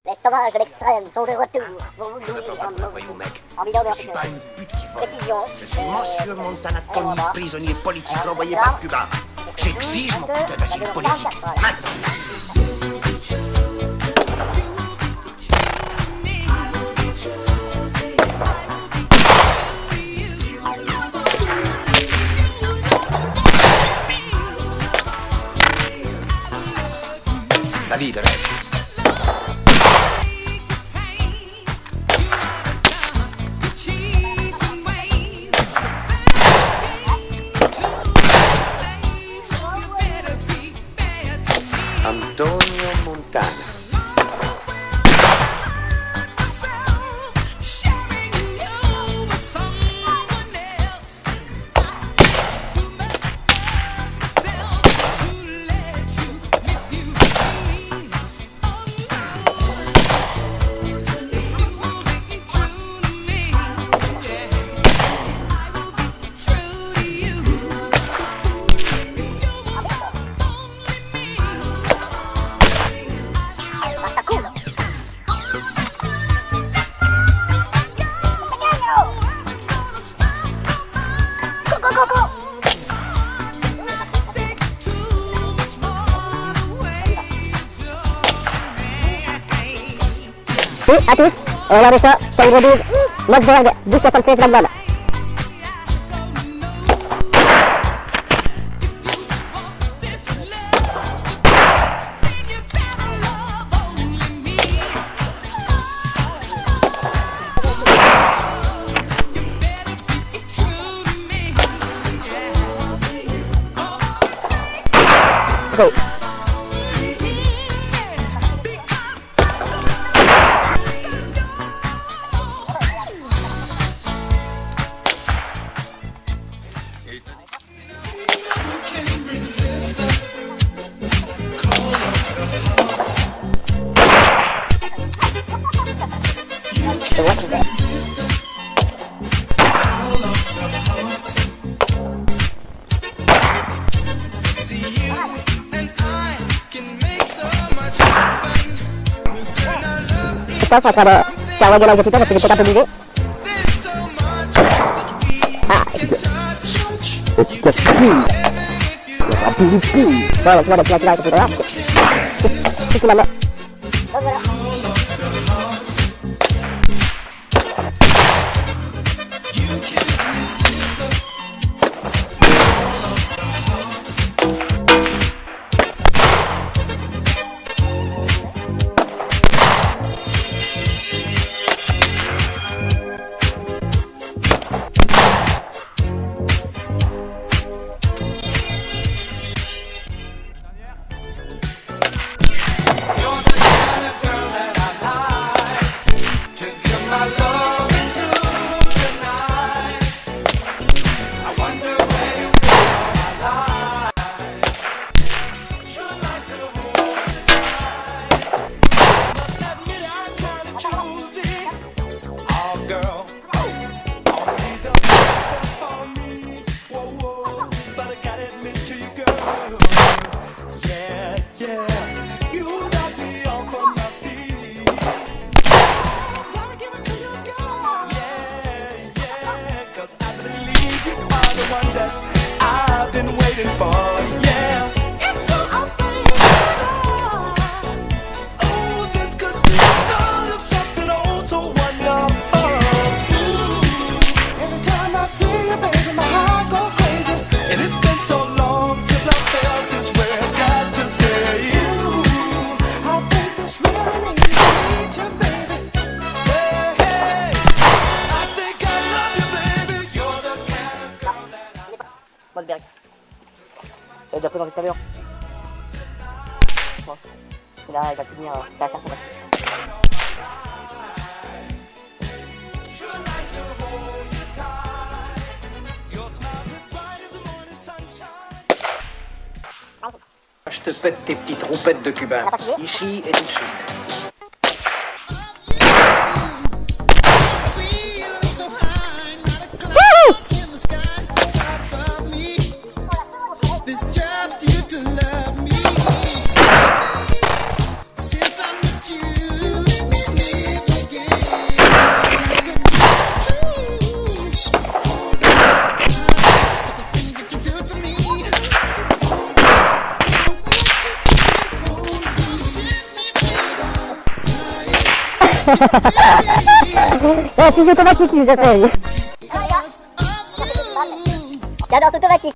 Les sauvages de l'extrême sont de retour pour vous Je peux pas te l'envoyer, mec. en vidéo Je suis pas une pute qui vole. précision. Je suis Monsieur Montana Tony, voilà. prisonnier politique Voilà. envoyé par Cuba. J'exige mon putain d'asile politique. Maintenant. La vie de rêve. Antonio Montana. Oui, à tous, regardez ça, c'est une gros 12, Mossberg, 1276 Blackball. Go. Ça sera carrément la capitale parce que j'ai peut-être un peu bougé. Ah, bon, laisse-moi la petite là, c'est tout la main. Voilà. Mossberg. Il a déjà présenté tout à l'heure. Bon. Et là, il va finir à la cercle. Je te pète tes petites roupettes de cubain. Ici et tout de suite. Since I met you C'est automatique, il nous appelle. J'adore, c'est automatique.